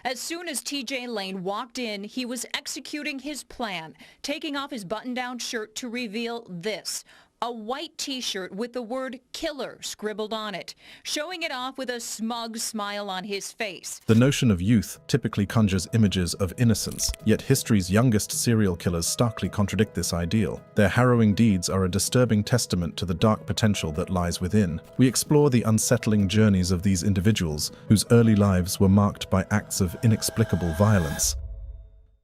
As soon as TJ Lane walked in, he was executing his plan, taking off his button-down shirt to reveal this. A white T-shirt with the word killer scribbled on it, showing it off with a smug smile on his face. The notion of youth typically conjures images of innocence, yet history's youngest serial killers starkly contradict this ideal. Their harrowing deeds are a disturbing testament to the dark potential that lies within. We explore the unsettling journeys of these individuals, whose early lives were marked by acts of inexplicable violence.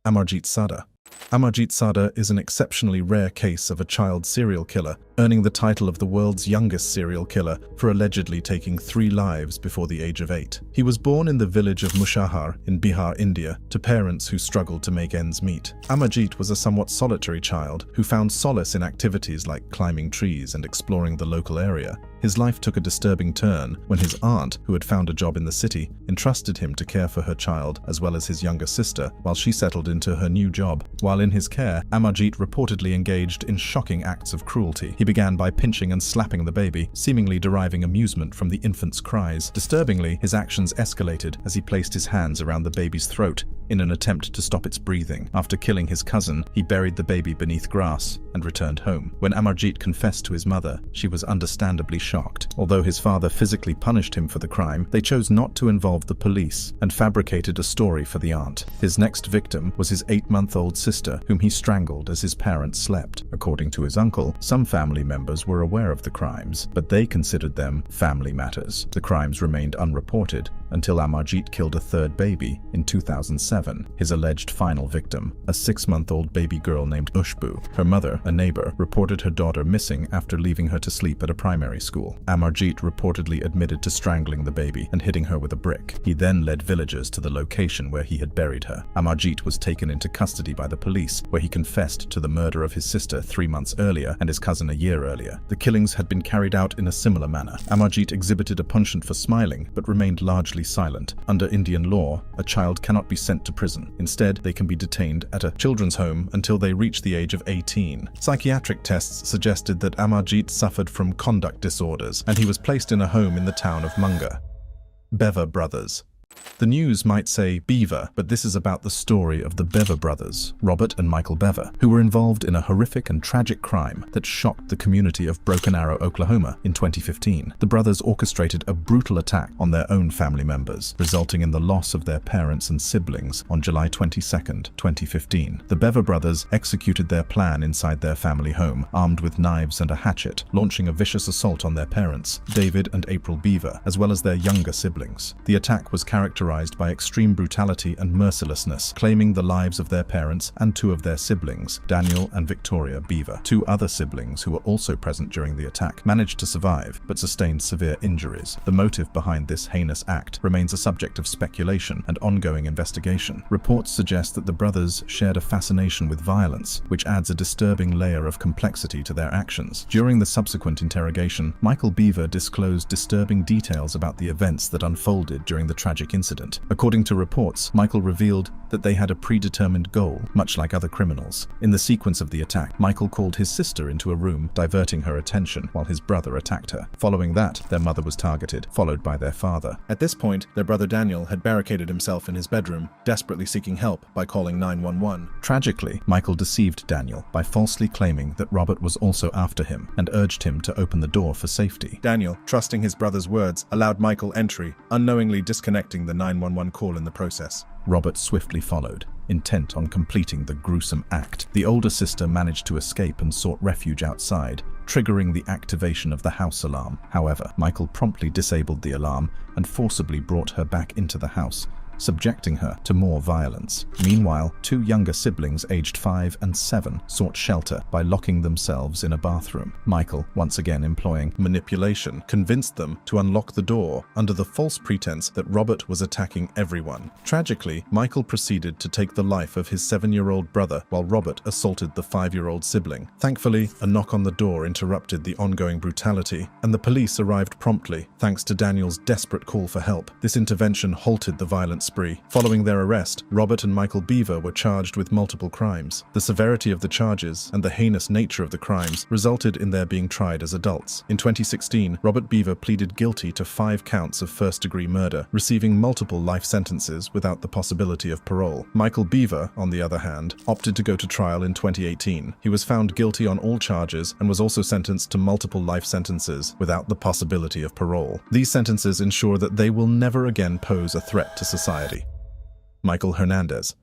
Amarjit Sada. Amarjit Sada is an exceptionally rare case of a child serial killer, earning the title of the world's youngest serial killer for allegedly taking 3 lives before the age of 8. He was born in the village of Mushahar in Bihar, India, to parents who struggled to make ends meet. Amarjit was a somewhat solitary child who found solace in activities like climbing trees and exploring the local area. His life took a disturbing turn when his aunt, who had found a job in the city, entrusted him to care for her child as well as his younger sister while she settled into her new job. While in his care, Amarjit reportedly engaged in shocking acts of cruelty. He began by pinching and slapping the baby, seemingly deriving amusement from the infant's cries. Disturbingly, his actions escalated as he placed his hands around the baby's throat in an attempt to stop its breathing. After killing his cousin, he buried the baby beneath grass and returned home. When Amarjit confessed to his mother, she was understandably shocked. Although his father physically punished him for the crime, they chose not to involve the police and fabricated a story for the aunt. His next victim was his 8-month-old sister, whom he strangled as his parents slept. According to his uncle, some family members were aware of the crimes, but they considered them family matters. The crimes remained unreported until Amarjit killed a 3rd baby in 2007, his alleged final victim, a 6-month-old baby girl named Ushbu. Her mother, a neighbor, reported her daughter missing after leaving her to sleep at a primary school. Amarjit reportedly admitted to strangling the baby and hitting her with a brick. He then led villagers to the location where he had buried her. Amarjit was taken into custody by the police, where he confessed to the murder of his sister 3 months earlier and his cousin a year earlier. The killings had been carried out in a similar manner. Amarjit exhibited a penchant for smiling, but remained largely silent. Under Indian law, a child cannot be sent to prison. Instead, they can be detained at a children's home until they reach the age of 18. Psychiatric tests suggested that Amarjit suffered from conduct disorders, and he was placed in a home in the town of Munga. Beva brothers. The news might say Beaver, but this is about the story of the Beva brothers, Robert and Michael Beva, who were involved in a horrific and tragic crime that shocked the community of Broken Arrow, Oklahoma in 2015. The brothers orchestrated a brutal attack on their own family members, resulting in the loss of their parents and siblings on July 22, 2015. The Beva brothers executed their plan inside their family home, armed with knives and a hatchet, launching a vicious assault on their parents, David and April Beaver, as well as their younger siblings. The attack was characterized by extreme brutality and mercilessness, claiming the lives of their parents and 2 of their siblings, Daniel and Victoria Beaver. 2 other siblings who were also present during the attack managed to survive, but sustained severe injuries. The motive behind this heinous act remains a subject of speculation and ongoing investigation. Reports suggest that the brothers shared a fascination with violence, which adds a disturbing layer of complexity to their actions. During the subsequent interrogation, Michael Beaver disclosed disturbing details about the events that unfolded during the tragic incident. According to reports, Michael revealed that they had a predetermined goal, much like other criminals. In the sequence of the attack, Michael called his sister into a room, diverting her attention while his brother attacked her. Following that, their mother was targeted, followed by their father. At this point, their brother Daniel had barricaded himself in his bedroom, desperately seeking help by calling 911. Tragically, Michael deceived Daniel by falsely claiming that Robert was also after him and urged him to open the door for safety. Daniel, trusting his brother's words, allowed Michael entry, unknowingly disconnecting the 911 call in the process. Robert swiftly followed, intent on completing the gruesome act. The older sister managed to escape and sought refuge outside, triggering the activation of the house alarm. However, Michael promptly disabled the alarm and forcibly brought her back into the house, subjecting her to more violence. Meanwhile, 2 younger siblings aged 5 and 7 sought shelter by locking themselves in a bathroom. Michael, once again employing manipulation, convinced them to unlock the door under the false pretense that Robert was attacking everyone. Tragically, Michael proceeded to take the life of his 7-year-old brother while Robert assaulted the 5-year-old sibling. Thankfully, a knock on the door interrupted the ongoing brutality, and the police arrived promptly, thanks to Daniel's desperate call for help. This intervention halted the violent spree. Following their arrest, Robert and Michael Beaver were charged with multiple crimes. The severity of the charges and the heinous nature of the crimes resulted in their being tried as adults. In 2016, Robert Beaver pleaded guilty to 5 counts of first-degree murder, receiving multiple life sentences without the possibility of parole. Michael Beaver, on the other hand, opted to go to trial in 2018. He was found guilty on all charges and was also sentenced to multiple life sentences without the possibility of parole. These sentences ensure that they will never again pose a threat to society. Michael Hernandez.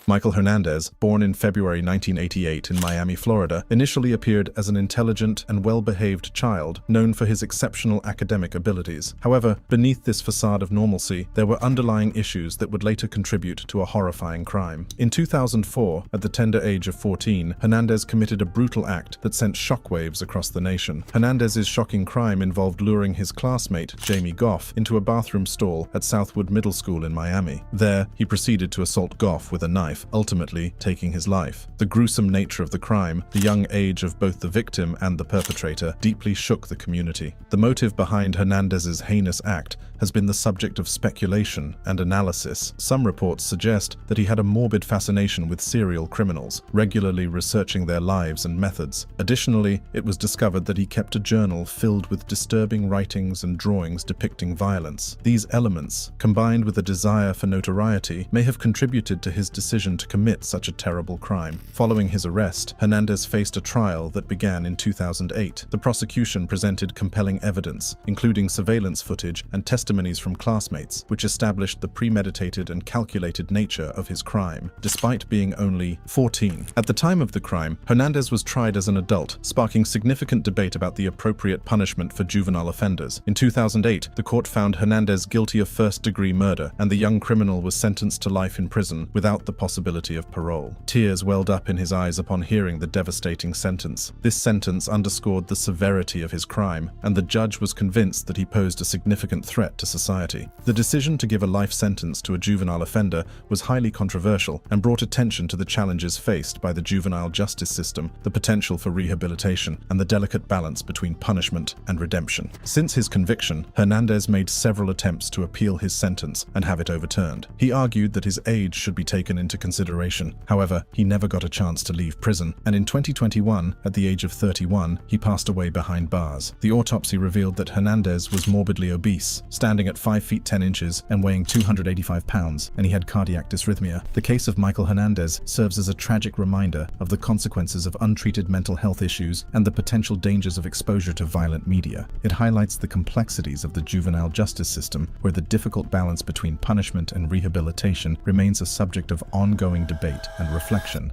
Michael Hernandez, born in February 1988 in Miami, Florida, initially appeared as an intelligent and well-behaved child known for his exceptional academic abilities. However, beneath this facade of normalcy, there were underlying issues that would later contribute to a horrifying crime. In 2004, at the tender age of 14, Hernandez committed a brutal act that sent shockwaves across the nation. Hernandez's shocking crime involved luring his classmate, Jamie Goff, into a bathroom stall at Southwood Middle School in Miami. There, he proceeded to assault Goff with a knife, ultimately taking his life. The gruesome nature of the crime, the young age of both the victim and the perpetrator, deeply shook the community. The motive behind Hernandez's heinous act has been the subject of speculation and analysis. Some reports suggest that he had a morbid fascination with serial criminals, regularly researching their lives and methods. Additionally, it was discovered that he kept a journal filled with disturbing writings and drawings depicting violence. These elements, combined with a desire for notoriety, may have contributed to his decision to commit such a terrible crime. Following his arrest, Hernandez faced a trial that began in 2008. The prosecution presented compelling evidence, including surveillance footage and testimonies from classmates, which established the premeditated and calculated nature of his crime, despite being only 14. At the time of the crime, Hernandez was tried as an adult, sparking significant debate about the appropriate punishment for juvenile offenders. In 2008, the court found Hernandez guilty of first-degree murder, and the young criminal was sentenced to life in prison without the possibility of parole. Tears welled up in his eyes upon hearing the devastating sentence. This sentence underscored the severity of his crime, and the judge was convinced that he posed a significant threat to society. The decision to give a life sentence to a juvenile offender was highly controversial and brought attention to the challenges faced by the juvenile justice system, the potential for rehabilitation, and the delicate balance between punishment and redemption. Since his conviction, Hernandez made several attempts to appeal his sentence and have it overturned. He argued that his age should be taken into consideration. However, he never got a chance to leave prison, and in 2021, at the age of 31, he passed away behind bars. The autopsy revealed that Hernandez was morbidly obese, standing at 5 feet 10 inches and weighing 285 pounds, and he had cardiac dysrhythmia. The case of Michael Hernandez serves as a tragic reminder of the consequences of untreated mental health issues and the potential dangers of exposure to violent media. It highlights the complexities of the juvenile justice system, where the difficult balance between punishment and rehabilitation remains a subject of ongoing debate and reflection.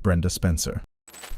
Brenda Spencer.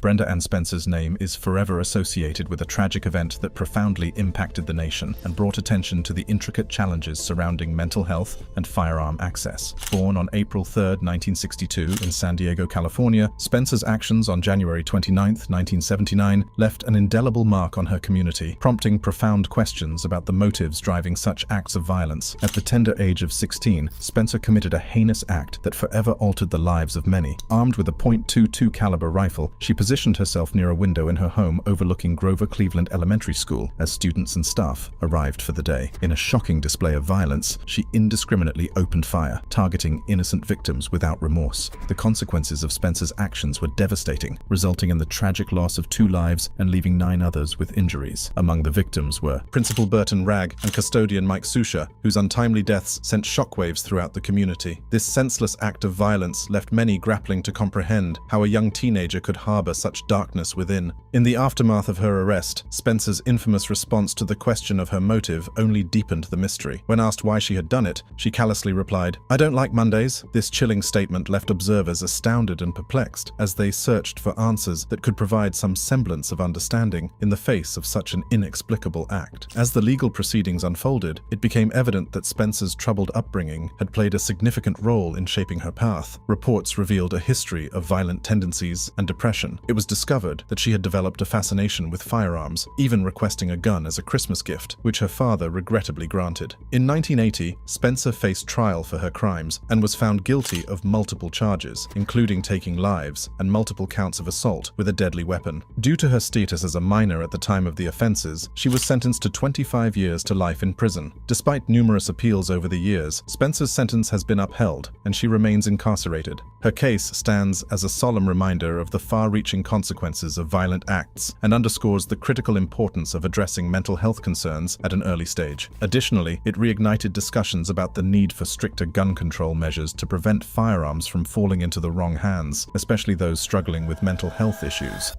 Brenda Ann Spencer's name is forever associated with a tragic event that profoundly impacted the nation and brought attention to the intricate challenges surrounding mental health and firearm access. Born on April 3, 1962 in San Diego, California, Spencer's actions on January 29, 1979 left an indelible mark on her community, prompting profound questions about the motives driving such acts of violence. At the tender age of 16, Spencer committed a heinous act that forever altered the lives of many. Armed with a .22 caliber rifle, she positioned herself near a window in her home overlooking Grover Cleveland Elementary School as students and staff arrived for the day. In a shocking display of violence, she indiscriminately opened fire, targeting innocent victims without remorse. The consequences of Spencer's actions were devastating, resulting in the tragic loss of 2 lives and leaving 9 others with injuries. Among the victims were Principal Burton Ragg and custodian Mike Susha, whose untimely deaths sent shockwaves throughout the community. This senseless act of violence left many grappling to comprehend how a young teenager could harbor such darkness within. In the aftermath of her arrest, Spencer's infamous response to the question of her motive only deepened the mystery. When asked why she had done it, she callously replied, "I don't like Mondays." This chilling statement left observers astounded and perplexed as they searched for answers that could provide some semblance of understanding in the face of such an inexplicable act. As the legal proceedings unfolded, it became evident that Spencer's troubled upbringing had played a significant role in shaping her path. Reports revealed a history of violent tendencies and depression obsession. It was discovered that she had developed a fascination with firearms, even requesting a gun as a Christmas gift, which her father regrettably granted. In 1980, Spencer faced trial for her crimes and was found guilty of multiple charges, including taking lives and multiple counts of assault with a deadly weapon. Due to her status as a minor at the time of the offenses, she was sentenced to 25 years to life in prison. Despite numerous appeals over the years, Spencer's sentence has been upheld, and she remains incarcerated. Her case stands as a solemn reminder of the far-reaching consequences of violent acts and underscores the critical importance of addressing mental health concerns at an early stage. Additionally, it reignited discussions about the need for stricter gun control measures to prevent firearms from falling into the wrong hands, especially those struggling with mental health issues.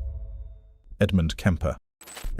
Edmund Kemper.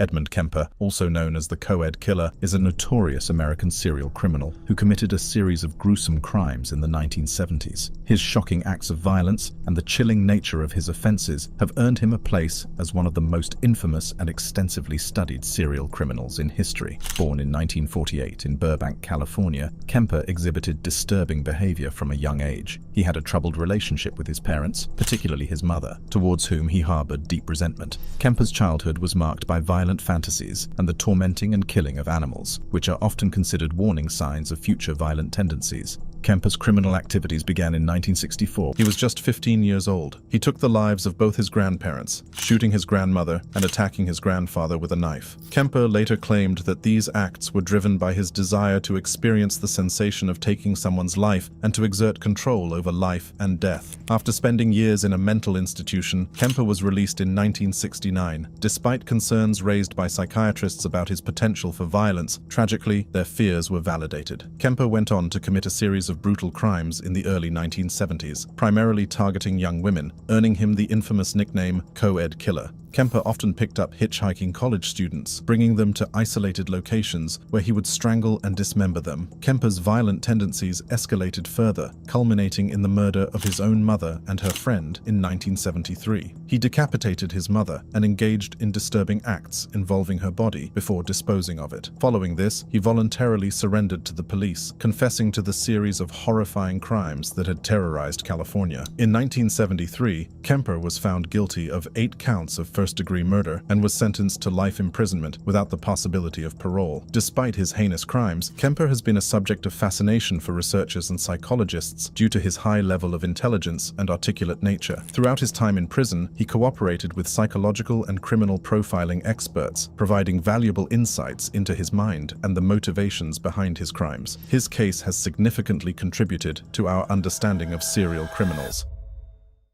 Edmund Kemper, also known as the Co-Ed Killer, is a notorious American serial criminal who committed a series of gruesome crimes in the 1970s. His shocking acts of violence and the chilling nature of his offenses have earned him a place as one of the most infamous and extensively studied serial criminals in history. Born in 1948 in Burbank, California, Kemper exhibited disturbing behavior from a young age. He had a troubled relationship with his parents, particularly his mother, towards whom he harbored deep resentment. Kemper's childhood was marked by violent fantasies and the tormenting and killing of animals, which are often considered warning signs of future violent tendencies. Kemper's criminal activities began in 1964. He was just 15 years old. He took the lives of both his grandparents, shooting his grandmother and attacking his grandfather with a knife. Kemper later claimed that these acts were driven by his desire to experience the sensation of taking someone's life and to exert control over life and death. After spending years in a mental institution, Kemper was released in 1969. Despite concerns raised by psychiatrists about his potential for violence, tragically, their fears were validated. Kemper went on to commit a series of brutal crimes in the early 1970s, primarily targeting young women, earning him the infamous nickname Co-Ed Killer. Kemper often picked up hitchhiking college students, bringing them to isolated locations where he would strangle and dismember them. Kemper's violent tendencies escalated further, culminating in the murder of his own mother and her friend in 1973. He decapitated his mother and engaged in disturbing acts involving her body before disposing of it. Following this, he voluntarily surrendered to the police, confessing to the series of horrifying crimes that had terrorized California. In 1973, Kemper was found guilty of 8 counts of first-degree murder and was sentenced to life imprisonment without the possibility of parole. Despite his heinous crimes, Kemper has been a subject of fascination for researchers and psychologists due to his high level of intelligence and articulate nature. Throughout his time in prison, he cooperated with psychological and criminal profiling experts, providing valuable insights into his mind and the motivations behind his crimes. His case has significantly contributed to our understanding of serial criminals.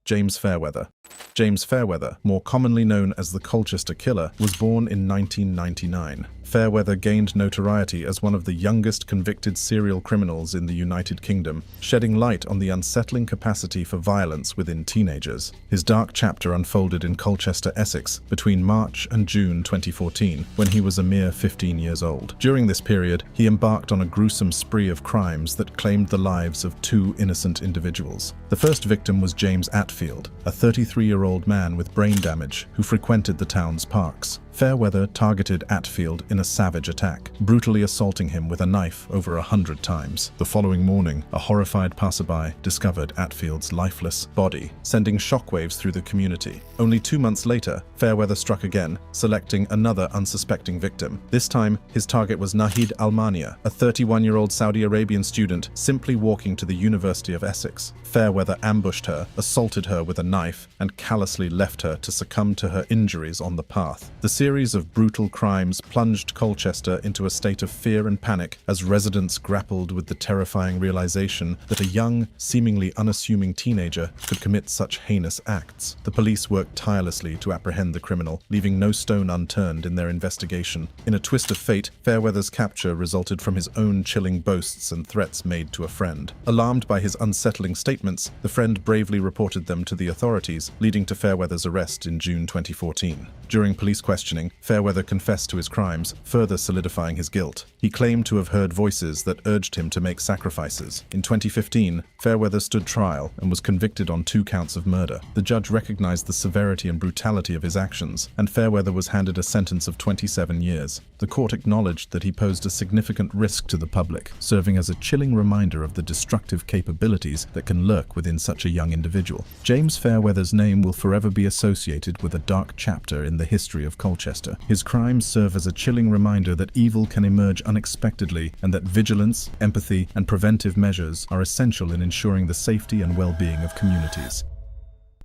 James Fairweather. James Fairweather, more commonly known as the Colchester Killer, was born in 1999. Fairweather gained notoriety as one of the youngest convicted serial criminals in the United Kingdom, shedding light on the unsettling capacity for violence within teenagers. His dark chapter unfolded in Colchester, Essex, between March and June 2014, when he was a mere 15 years old. During this period, he embarked on a gruesome spree of crimes that claimed the lives of 2 innocent individuals. The first victim was James Atfield, a 33-year-old man with brain damage who frequented the town's parks. Fairweather targeted Atfield in a savage attack, brutally assaulting him with a knife over 100 times. The following morning, a horrified passerby discovered Atfield's lifeless body, sending shockwaves through the community. Only 2 months later, Fairweather struck again, selecting another unsuspecting victim. This time, his target was Nahid Almania, a 31-year-old Saudi Arabian student simply walking to the University of Essex. Fairweather ambushed her, assaulted her with a knife, and callously left her to succumb to her injuries on the path. The series of brutal crimes plunged Colchester into a state of fear and panic as residents grappled with the terrifying realization that a young, seemingly unassuming teenager could commit such heinous acts. The police worked tirelessly to apprehend the criminal, leaving no stone unturned in their investigation. In a twist of fate, Fairweather's capture resulted from his own chilling boasts and threats made to a friend. Alarmed by his unsettling statements, the friend bravely reported them to the authorities, leading to Fairweather's arrest in June 2014. During police questioning, questioning, Fairweather confessed to his crimes, further solidifying his guilt. He claimed to have heard voices that urged him to make sacrifices. In 2015, Fairweather stood trial and was convicted on 2 counts of murder. The judge recognized the severity and brutality of his actions, and Fairweather was handed a sentence of 27 years. The court acknowledged that he posed a significant risk to the public, serving as a chilling reminder of the destructive capabilities that can lurk within such a young individual. James Fairweather's name will forever be associated with a dark chapter in the history of Colchester. His crimes serve as a chilling reminder that evil can emerge unexpectedly and that vigilance, empathy, and preventive measures are essential in ensuring the safety and well-being of communities.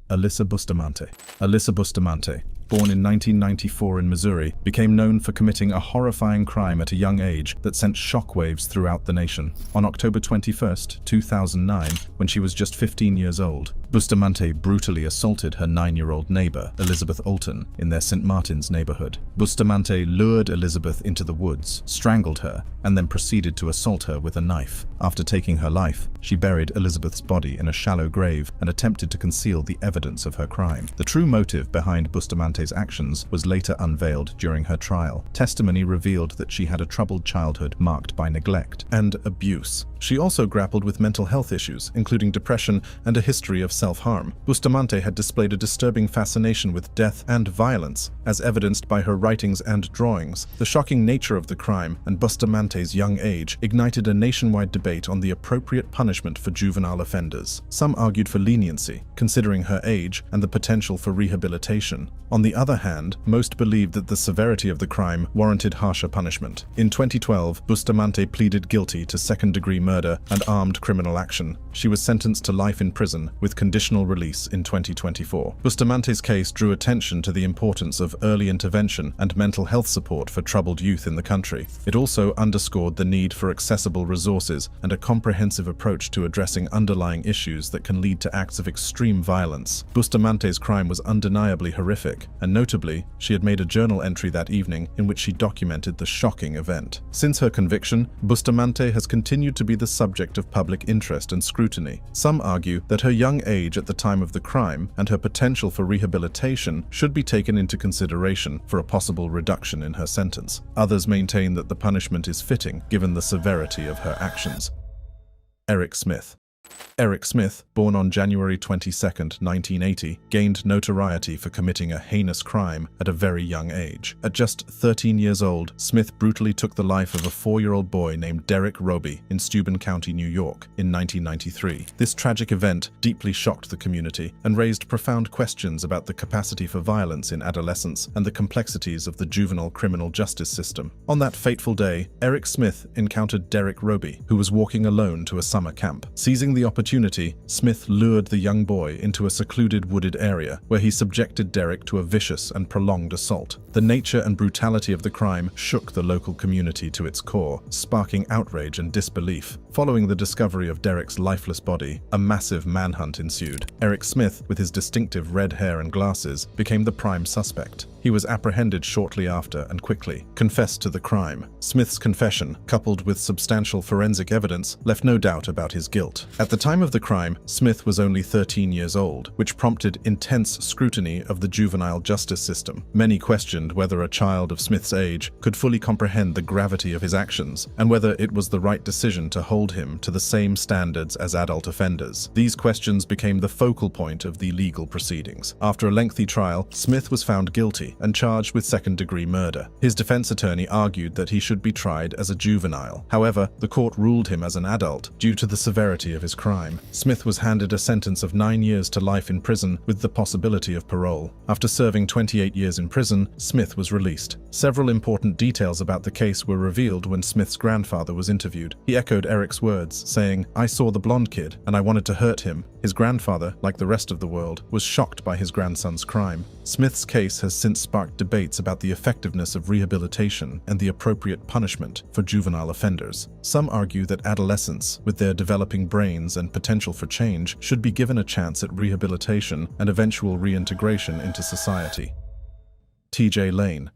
Alyssa Bustamante. Alyssa Bustamante, born in 1994 in Missouri, became known for committing a horrifying crime at a young age that sent shockwaves throughout the nation. On October 21, 2009, when she was just 15 years old, Bustamante brutally assaulted her 9-year-old neighbor, Elizabeth Alton, in their St. Martin's neighborhood. Bustamante lured Elizabeth into the woods, strangled her, and then proceeded to assault her with a knife. After taking her life, she buried Elizabeth's body in a shallow grave and attempted to conceal the evidence of her crime. The true motive behind Bustamante's actions was later unveiled during her trial. Testimony revealed that she had a troubled childhood marked by neglect and abuse. She also grappled with mental health issues, including depression and a history of self-harm. Bustamante had displayed a disturbing fascination with death and violence, as evidenced by her writings and drawings. The shocking nature of the crime and Bustamante's young age ignited a nationwide debate on the appropriate punishment for juvenile offenders. Some argued for leniency, considering her age and the potential for rehabilitation. On the other hand, most believed that the severity of the crime warranted harsher punishment. In 2012, Bustamante pleaded guilty to second-degree murder and armed criminal action. She was sentenced to life in prison with conditional release in 2024. Bustamante's case drew attention to the importance of early intervention and mental health support for troubled youth in the country. It also underscored the need for accessible resources and a comprehensive approach to addressing underlying issues that can lead to acts of extreme violence. Bustamante's crime was undeniably horrific, and notably, she had made a journal entry that evening in which she documented the shocking event. Since her conviction, Bustamante has continued to be the subject of public interest and scrutiny. Some argue that her young age at the time of the crime and her potential for rehabilitation should be taken into consideration for a possible reduction in her sentence. Others maintain that the punishment is fitting given the severity of her actions. Eric Smith. Eric Smith, born on January 22, 1980, gained notoriety for committing a heinous crime at a very young age. At just 13 years old, Smith brutally took the life of a 4-year-old boy named Derek Roby in Steuben County, New York, in 1993. This tragic event deeply shocked the community and raised profound questions about the capacity for violence in adolescence and the complexities of the juvenile criminal justice system. On that fateful day, Eric Smith encountered Derek Roby, who was walking alone to a summer camp. Seizing the opportunity, Smith lured the young boy into a secluded wooded area where he subjected Derek to a vicious and prolonged assault. The nature and brutality of the crime shook the local community to its core, sparking outrage and disbelief. Following the discovery of Derek's lifeless body, a massive manhunt ensued. Eric Smith, with his distinctive red hair and glasses, became the prime suspect. He was apprehended shortly after and quickly confessed to the crime. Smith's confession, coupled with substantial forensic evidence, left no doubt about his guilt. At the time of the crime, Smith was only 13 years old, which prompted intense scrutiny of the juvenile justice system. Many questioned whether a child of Smith's age could fully comprehend the gravity of his actions and whether it was the right decision to hold him to the same standards as adult offenders. These questions became the focal point of the legal proceedings. After a lengthy trial, Smith was found guilty and charged with second-degree murder. His defense attorney argued that he should be tried as a juvenile. However, the court ruled him as an adult due to the severity of his crime. Smith was handed a sentence of 9 years to life in prison with the possibility of parole. After serving 28 years in prison, Smith was released. Several important details about the case were revealed when Smith's grandfather was interviewed. He echoed Eric's words, saying, "I saw the blonde kid, and I wanted to hurt him." His grandfather, like the rest of the world, was shocked by his grandson's crime. Smith's case has since sparked debates about the effectiveness of rehabilitation and the appropriate punishment for juvenile offenders. Some argue that adolescents, with their developing brains and potential for change, should be given a chance at rehabilitation and eventual reintegration into society. TJ Lane.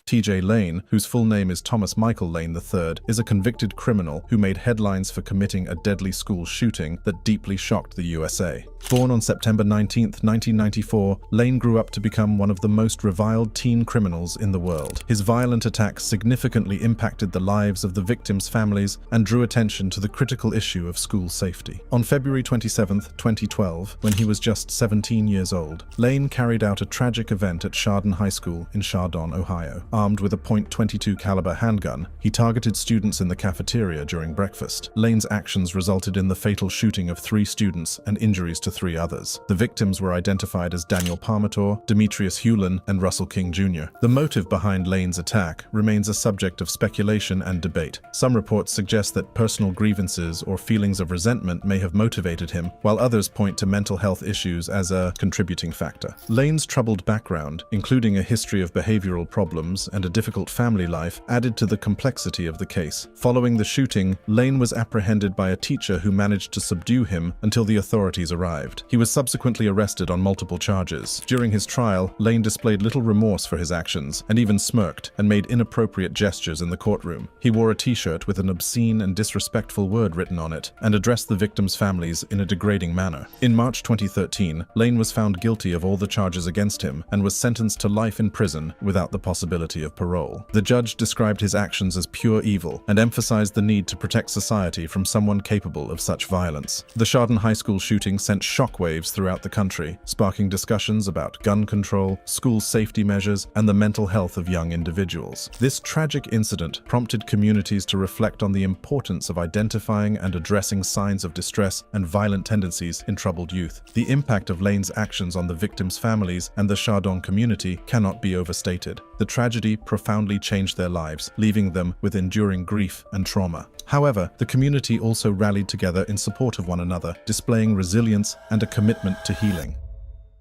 T.J. Lane, whose full name is Thomas Michael Lane III, is a convicted criminal who made headlines for committing a deadly school shooting that deeply shocked the USA. Born on September 19, 1994, Lane grew up to become one of the most reviled teen criminals in the world. His violent attacks significantly impacted the lives of the victims' families and drew attention to the critical issue of school safety. On February 27, 2012, when he was just 17 years old, Lane carried out a tragic event at Chardon High School in Chardon, Ohio. Armed with a .22 caliber handgun, he targeted students in the cafeteria during breakfast. Lane's actions resulted in the fatal shooting of 3 students and injuries to 3 others. The victims were identified as Daniel Parmetor, Demetrius Hewlin, and Russell King Jr. The motive behind Lane's attack remains a subject of speculation and debate. Some reports suggest that personal grievances or feelings of resentment may have motivated him, while others point to mental health issues as a contributing factor. Lane's troubled background, including a history of behavioral problems and a difficult family life, added to the complexity of the case. Following the shooting, Lane was apprehended by a teacher who managed to subdue him until the authorities arrived. He was subsequently arrested on multiple charges. During his trial, Lane displayed little remorse for his actions and even smirked and made inappropriate gestures in the courtroom. He wore a t-shirt with an obscene and disrespectful word written on it and addressed the victims' families in a degrading manner. In March 2013, Lane was found guilty of all the charges against him and was sentenced to life in prison without the possibility of parole. The judge described his actions as pure evil and emphasized the need to protect society from someone capable of such violence. The Chardon High School shooting sent shockwaves throughout the country, sparking discussions about gun control, school safety measures, and the mental health of young individuals. This tragic incident prompted communities to reflect on the importance of identifying and addressing signs of distress and violent tendencies in troubled youth. The impact of Lane's actions on the victims' families and the Chardon community cannot be overstated. The tragedy profoundly changed their lives, leaving them with enduring grief and trauma. However, the community also rallied together in support of one another, displaying resilience and a commitment to healing.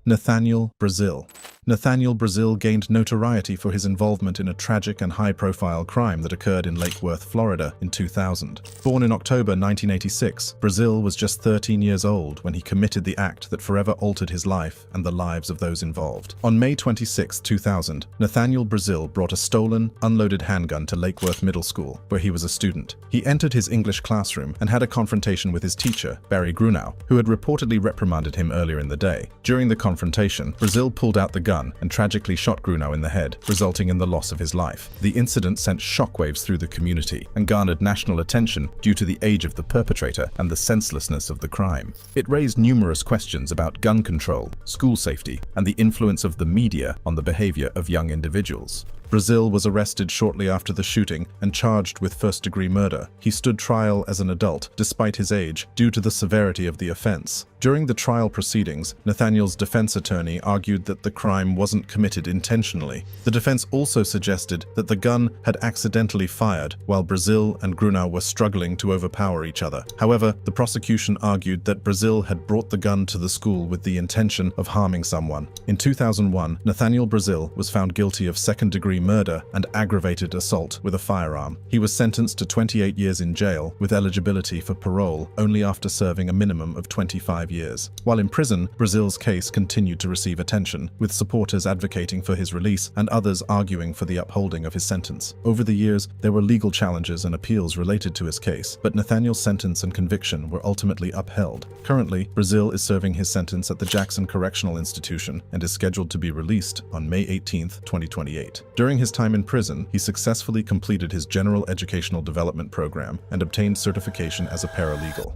Nathaniel Brazil. Nathaniel Brazil gained notoriety for his involvement in a tragic and high-profile crime that occurred in Lake Worth, Florida in 2000. Born in October 1986, Brazil was just 13 years old when he committed the act that forever altered his life and the lives of those involved. On May 26, 2000, Nathaniel Brazil brought a stolen, unloaded handgun to Lake Worth Middle School, where he was a student. He entered his English classroom and had a confrontation with his teacher, Barry Grunow, who had reportedly reprimanded him earlier in the day. During the confrontation, Brazil pulled out the gun and tragically shot Grunow in the head, resulting in the loss of his life. The incident sent shockwaves through the community and garnered national attention due to the age of the perpetrator and the senselessness of the crime. It raised numerous questions about gun control, school safety, and the influence of the media on the behavior of young individuals. Brazil was arrested shortly after the shooting and charged with first-degree murder. He stood trial as an adult, despite his age, due to the severity of the offense. During the trial proceedings, Nathaniel's defense attorney argued that the crime wasn't committed intentionally. The defense also suggested that the gun had accidentally fired while Brazil and Grunow were struggling to overpower each other. However, the prosecution argued that Brazil had brought the gun to the school with the intention of harming someone. In 2001, Nathaniel Brazil was found guilty of second-degree murder and aggravated assault with a firearm. He was sentenced to 28 years in jail with eligibility for parole only after serving a minimum of 25 years. While in prison, Brazil's case continued to receive attention, with supporters advocating for his release and others arguing for the upholding of his sentence. Over the years, there were legal challenges and appeals related to his case, but Nathaniel's sentence and conviction were ultimately upheld. Currently, Brazil is serving his sentence at the Jackson Correctional Institution and is scheduled to be released on May 18, 2028. During his time in prison, he successfully completed his General Educational Development Program and obtained certification as a paralegal.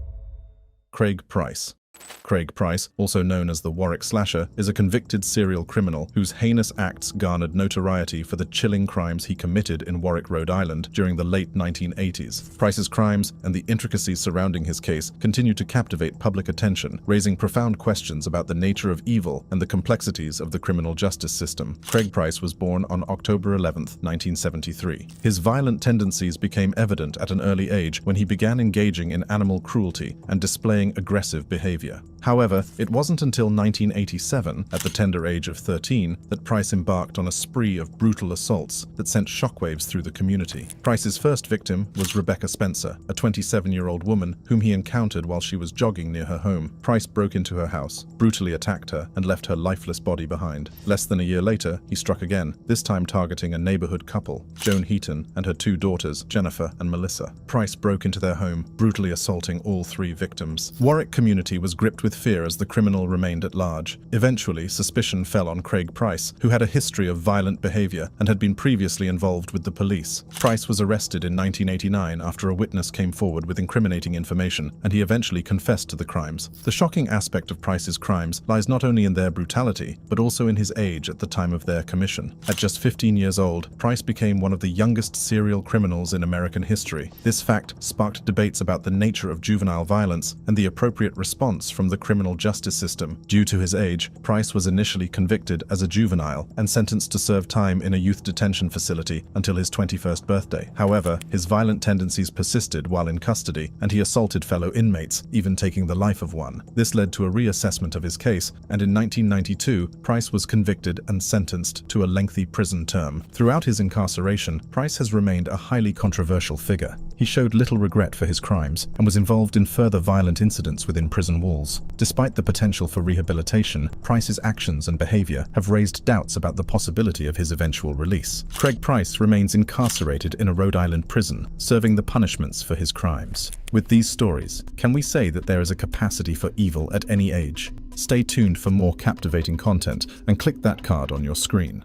Craig Price. Craig Price, also known as the Warwick Slasher, is a convicted serial criminal whose heinous acts garnered notoriety for the chilling crimes he committed in Warwick, Rhode Island during the late 1980s. Price's crimes and the intricacies surrounding his case continue to captivate public attention, raising profound questions about the nature of evil and the complexities of the criminal justice system. Craig Price was born on October 11, 1973. His violent tendencies became evident at an early age when he began engaging in animal cruelty and displaying aggressive behavior. However, it wasn't until 1987, at the tender age of 13, that Price embarked on a spree of brutal assaults that sent shockwaves through the community. Price's first victim was Rebecca Spencer, a 27-year-old woman whom he encountered while she was jogging near her home. Price broke into her house, brutally attacked her, and left her lifeless body behind. Less than a year later, he struck again, this time targeting a neighborhood couple, Joan Heaton and her two daughters, Jennifer and Melissa. Price broke into their home, brutally assaulting all three victims. Warwick community was gripped with fear as the criminal remained at large. Eventually, suspicion fell on Craig Price, who had a history of violent behavior and had been previously involved with the police. Price was arrested in 1989 after a witness came forward with incriminating information, and he eventually confessed to the crimes. The shocking aspect of Price's crimes lies not only in their brutality, but also in his age at the time of their commission. At just 15 years old, Price became one of the youngest serial criminals in American history. This fact sparked debates about the nature of juvenile violence and the appropriate response from the criminal justice system. Due to his age, Price was initially convicted as a juvenile and sentenced to serve time in a youth detention facility until his 21st birthday. However, his violent tendencies persisted while in custody, and he assaulted fellow inmates, even taking the life of one. This led to a reassessment of his case, and in 1992, Price was convicted and sentenced to a lengthy prison term. Throughout his incarceration, Price has remained a highly controversial figure. He showed little regret for his crimes and was involved in further violent incidents within prison walls. Despite the potential for rehabilitation, Price's actions and behavior have raised doubts about the possibility of his eventual release. Craig Price remains incarcerated in a Rhode Island prison, serving the punishments for his crimes. With these stories, can we say that there is a capacity for evil at any age? Stay tuned for more captivating content and click that card on your screen.